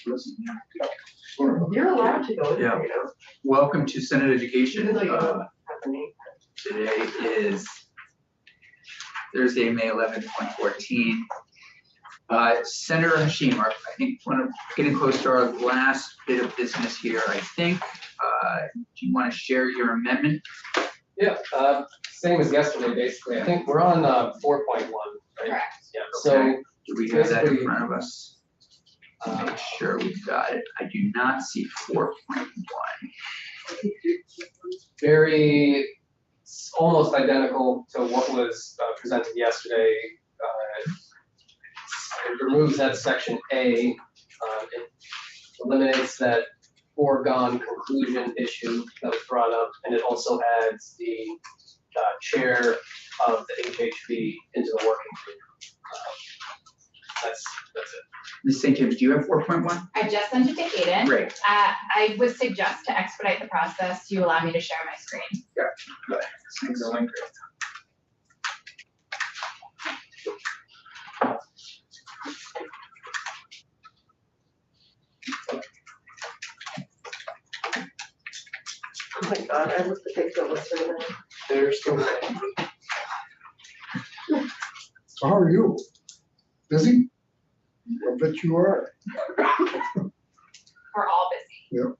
You're allowed to go there, you know. Welcome to Senate Education. Even though you don't have a name. Today is Thursday, May 11th, 2014. Senator Hashim, I think we're getting close to our last bit of business here, I think. Do you want to share your amendment? Yeah, same as yesterday, basically. I think we're on 4.1, right? Correct. Yeah, Okay. Do we have that in basically, front of us? Make sure we've got it. I do not see 4.1. very, almost identical to what was presented yesterday. It removes that section A. It eliminates that foregone conclusion issue that was brought up, and it also adds the chair of the HHB into the working group. That's it. Ms. St. James, do you have 4.1? I just sent it to Hayden. Great. I would suggest to expedite the process, you allow me to share my screen. Yeah, go ahead. Thanks, Ellen. Oh my God, I looked at the picture listening. There's the So how are you? Busy? I bet you are. We're all busy. Yep.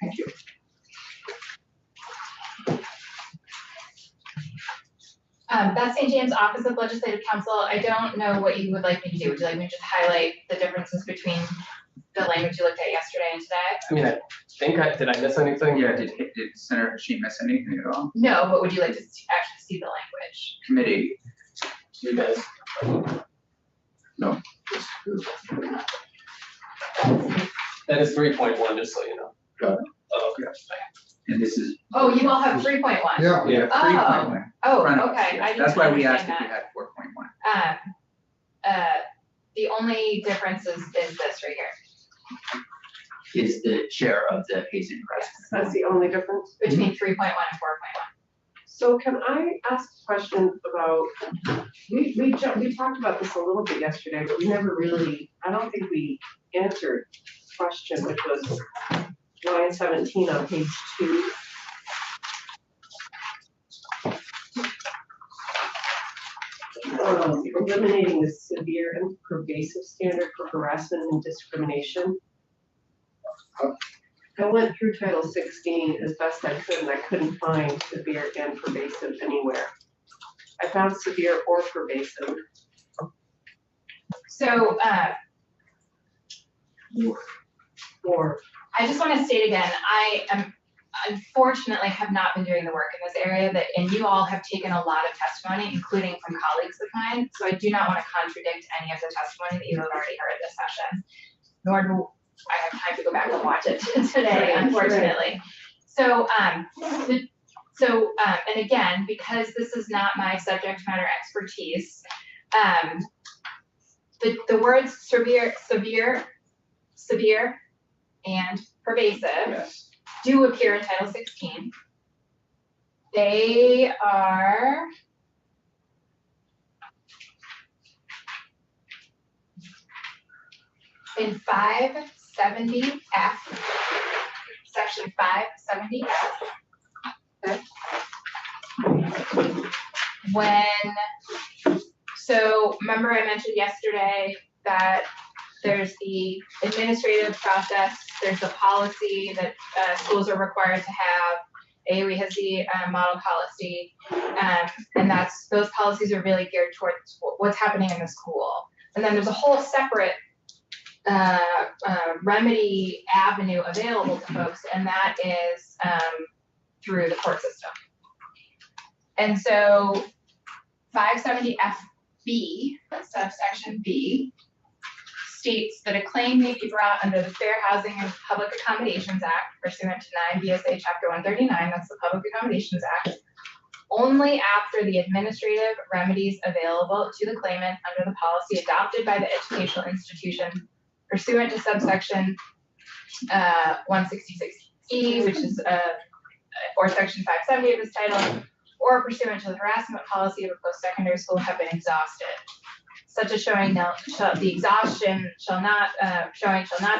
Thank you. Beth St. James, Office of Legislative Counsel. I don't know what you would like me to do. Would you like me to just highlight the differences between the language you looked at yesterday and today? I mean, I think did I miss anything? Yeah, did Senator Hashim miss anything at all? No, but would you like to actually see the language? Committee. You guys. No. That is 3.1, just so you know. Got it. Oh, okay. And this is. Oh, you all have 3.1? Yeah. We have 3.1. Oh, front of us, okay. yeah. I didn't That's why we understand asked if that. you had 4.1. The only difference is this right here, Is the chair of the Hazen Press. That's the only difference. between 3.1 and 4.1. So can I ask a question about, we talked about this a little bit yesterday, but we never really, I don't think we answered the question, which was line 17 on page 2. Eliminating the severe and pervasive standard for harassment and discrimination. I went through Title 16 as best I could, and I couldn't find severe and pervasive anywhere. I found severe or pervasive. So, Or, I just want to state again, I am unfortunately have not been doing the work in this area and you all have taken a lot of testimony, including from colleagues of mine. So I do not want to contradict any of the testimony that you have already heard this session, nor do I have time to go back and watch it today, unfortunately. So, and again, because this is not my subject matter expertise, the words severe, and pervasive Yes. do appear in Title 16. They are in 570F, section 570F. So remember I mentioned yesterday that there's the administrative process, there's the policy that schools are required to have. AOE has the model policy, and those policies are really geared towards what's happening in the school. And then there's a whole separate remedy avenue available to folks, and that is through the court system. And so 570FB, subsection B, states that a claim may be brought under the Fair Housing and Public Accommodations Act pursuant to 9 VSA Chapter 139, that's the Public Accommodations Act, only after the administrative remedies available to the claimant under the policy adopted by the educational institution pursuant to subsection 166E, which is or section 570 of this title, or pursuant to the harassment policy of a post-secondary school have been exhausted. Such a showing the exhaustion shall not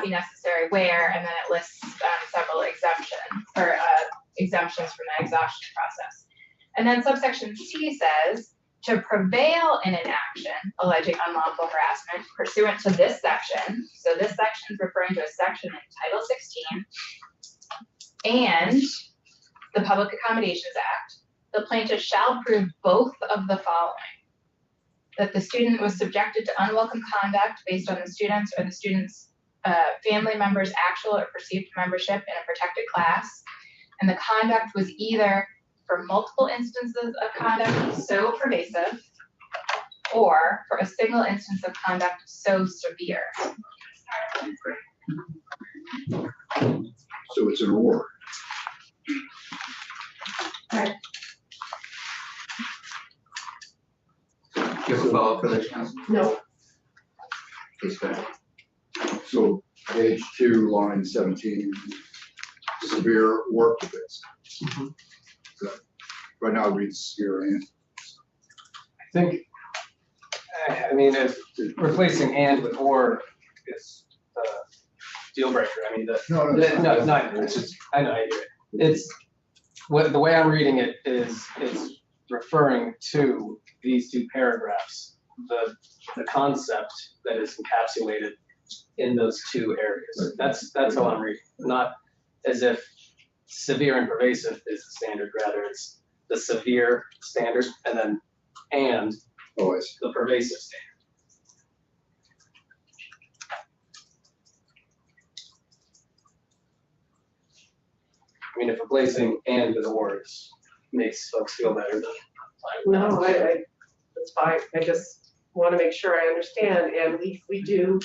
be necessary where, and then it lists several exemptions or exemptions from the exhaustion process. And then subsection C says, to prevail in an action alleging unlawful harassment pursuant to this section, so this section is referring to a section in Title 16, and the Public Accommodations Act, the plaintiff shall prove both of the following: that the student was subjected to unwelcome conduct based on the student's or the student's family members' actual or perceived membership in a protected class, and the conduct was either for multiple instances of conduct so pervasive, or for a single instance of conduct so severe. So it's an or. Do you have a follow-up for that, Council? No, Please go ahead. So page 2, line 17, severe work events. Right now it reads severe and. I think, I mean, if replacing and with or is a deal breaker. I mean, No, it's just, I know, I hear it. It's, the way I'm reading it is, it's referring to these two paragraphs, the concept that is encapsulated in those two areas. That's how I'm reading, not as if severe and pervasive is the standard, rather it's the severe standard and Oh, I see. the pervasive standard. I mean, if replacing and with words makes folks feel better, then I'm fine. no, that's fine. I just want to make sure I understand, and we do,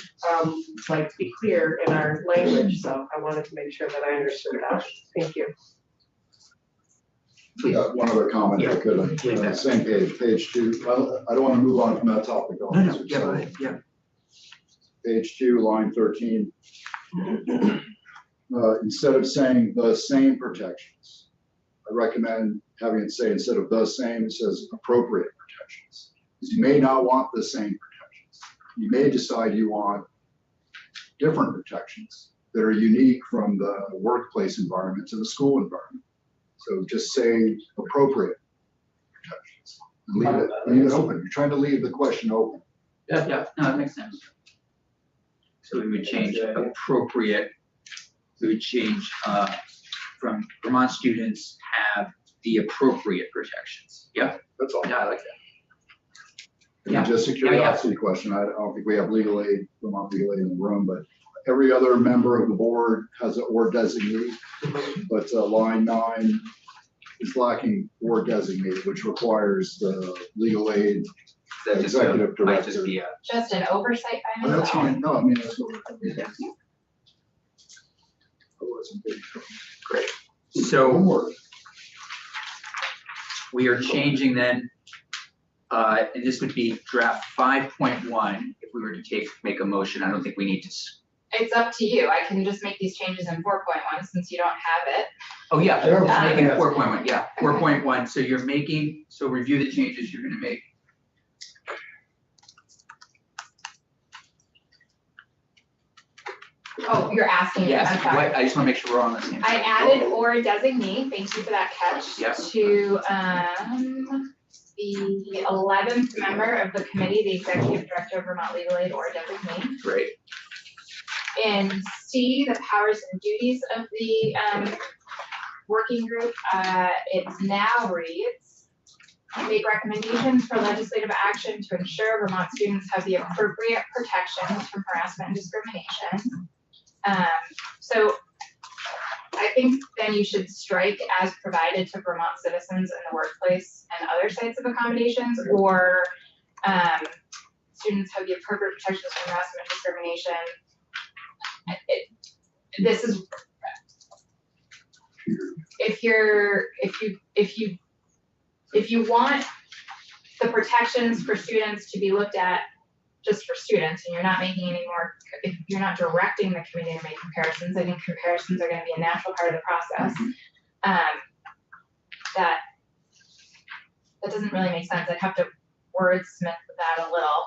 like, be clear in our language, so I wanted to make sure that I understood that. Thank you. Please. One other comment, if I could, Please. on the same page 2. Well, I don't want to move on from that topic. No, yeah, go ahead, yeah. Page 2, line 13. Instead of saying the same protections, I recommend having it say, instead of the same, it says appropriate protections. Because you may not want the same protections. You may decide you want different protections that are unique from the workplace environment to the school environment. So just say appropriate protections. And leave it open. You're trying to leave the question open. Yeah, no, that makes sense. So we would change appropriate, we would change from Vermont students have the appropriate protections. Yeah, That's all. yeah, I like that. And Yeah. just a curiosity question, I don't think we have legal aid, Vermont legal aid in the room, but every other member of the board has an or designee. But line 9 is lacking or designee, which requires the legal aid. That just Executive might just director. be a, Just an oversight by Well, myself. that's fine, no, I mean, that's what. Otherwise, great. I'm So bored. we are changing then, and this would be draft 5.1. If we were to make a motion, I don't think we need to. It's up to you. I can just make these changes in 4.1 since you don't have it. Oh, yeah, Sure. just making it 4.1, yeah, 4.1. So you're making, so review the changes you're gonna make. Oh, you're asking, I'm Yes, sorry. what, I just wanna make sure we're on the same. I page. added or designee, thank you for that catch, Yep. to the 11th member of the committee, the executive director of Vermont Legal Aid or designee. Great, In C, the powers and duties of the working group, it now reads, make recommendations for legislative action to ensure Vermont students have the appropriate protections from harassment and discrimination. So I think then you should strike as provided to Vermont citizens in the workplace and other sites of accommodations, or students have the appropriate protections from harassment and discrimination. This is, if you want the protections for students to be looked at just for students, and you're not making any more, if you're not directing the committee to make comparisons, I think comparisons are gonna be a natural part of the process. That doesn't really make sense. I'd have to wordsmith that a little.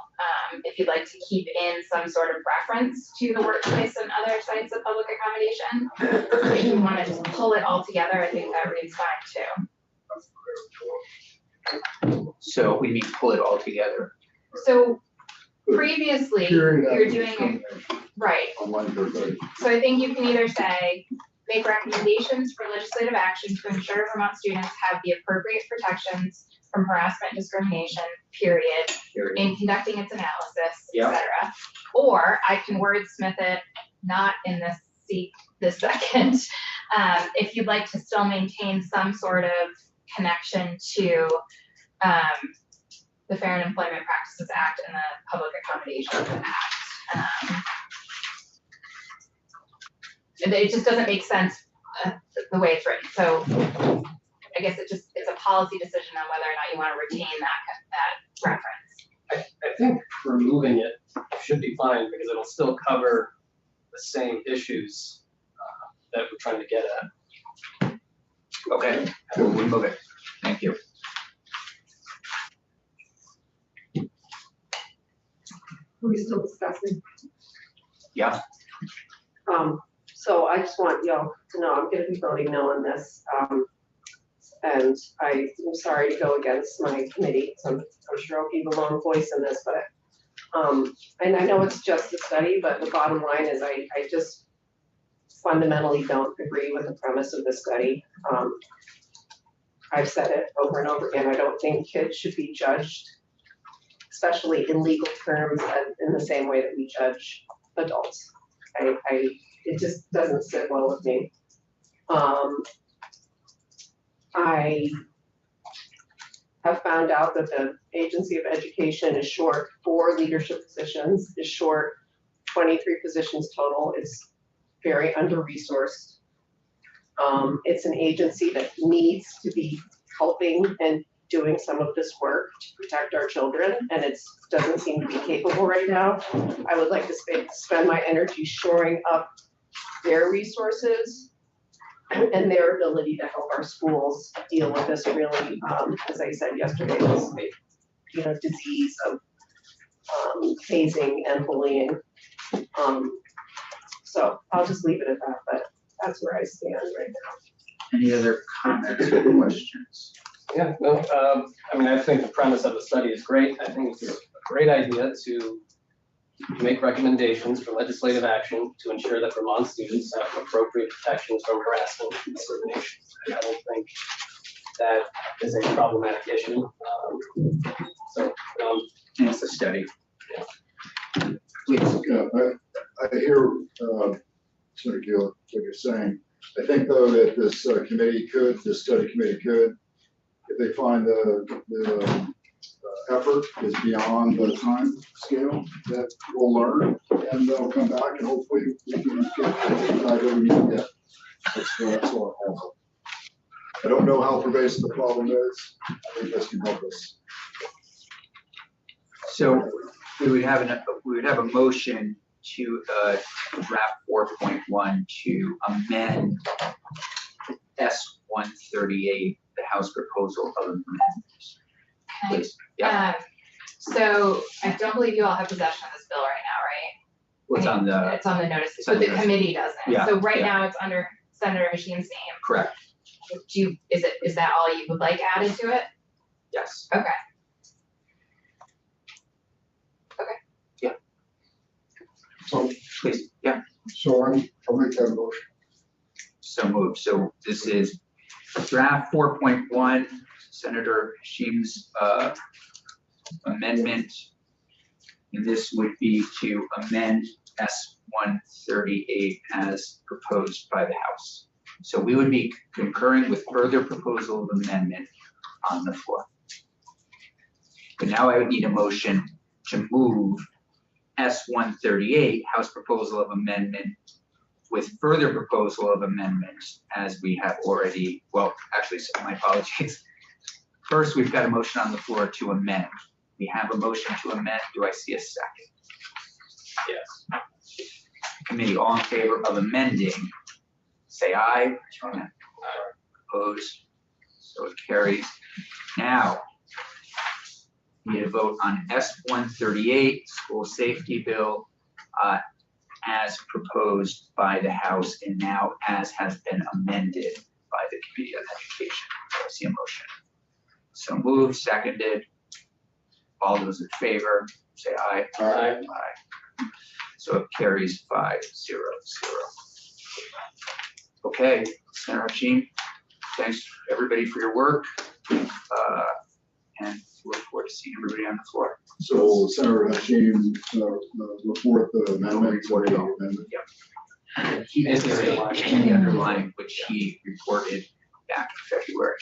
If you'd like to keep in some sort of reference to the workplace and other sites of public accommodation, if you wanna just pull it all together, I think that reads fine too. So we need to pull it all together. So previously, Period you're after doing it, discrimination right. on line 30. So I think you can either say, make recommendations for legislative action to ensure Vermont students have the appropriate protections from harassment and discrimination, period, in conducting its analysis, Yeah. et cetera. Or I can wordsmith it, not in this second, if you'd like to still maintain some sort of connection to the Fair and Employment Practices Act and the Public Accommodations Act. It just doesn't make sense the way it's written. So I guess it's a policy decision on whether or not you want to retain that reference. I think removing it should be fine because it'll still cover the same issues that we're trying to get at. Okay, we'll remove it. Thank you. Are we still discussing? Yeah. So I just want y'all to know, I'm gonna be voting no on this. And I'm sorry to go against my committee, so I'm sure I'll be the lone voice in this, but, and I know it's just a study, but the bottom line is I just fundamentally don't agree with the premise of the study. I've said it over and over again, I don't think kids should be judged, especially in legal terms, in the same way that we judge adults. It just doesn't sit well with me. I have found out that the Agency of Education is short 4 leadership positions, is short 23 positions total. It's very under-resourced. It's an agency that needs to be helping and doing some of this work to protect our children, and it doesn't seem to be capable right now. I would like to spend my energy shoring up their resources and their ability to help our schools deal with this really, as I said yesterday, this big, disease of hazing and bullying. So I'll just leave it at that, but that's where I stand right now. Any other comments or questions? Yeah, no, I think the premise of the study is great. I think it's a great idea to make recommendations for legislative action to ensure that Vermont students have appropriate protections from harassment and discrimination. I don't think that is a problematic issue. And it's a study. Please. Yeah, I hear, Senator Gill, what you're saying. I think though that this study committee could, if they find the effort is beyond the time scale, that we'll learn and they'll come back and hopefully we can get what we need to get. That's all I have. I don't know how pervasive the problem is. I think this can help us. So we would have a motion to draft 4.1 to amend S-138, the House proposal of amendments. Please, yeah. So I don't believe you all have possession of this bill right now, right? What's on the, It's on the notice, it's on but the the notice. committee doesn't. Yeah, So right yeah. now it's under Senator Hasim's name. correct, Is that all you would like added to it? yes. Okay. So, Please, yeah, so I'll make that motion. so moved. So this is draft 4.1 Senator Hashim's amendment. And this would be to amend S 138 as proposed by the House. So we would be concurring with further proposal of amendment on the floor. But now I would need a motion to move S 138, House proposal of amendment, with further proposal of amendments as we have already, well, actually, so my apologies. First, we've got a motion on the floor to amend. We have a motion to amend. Do I see a second? Yes. Committee, all in favor of amending, say aye. Opposed? So it carries. Now, we need a vote on S 138, school safety bill, as proposed by the House and now as has been amended by the Committee on Education. Do I see a motion? So moved, seconded. All those in favor, say aye. Aye. Aye. So it carries 5-0-0. Okay, Senator Hashim, thanks everybody for your work. And look forward to seeing everybody on the floor. So Senator Hashim, report the amendment. Report it all. Amendment. He did It's the say underlying. in the underlying, which he reported back in February.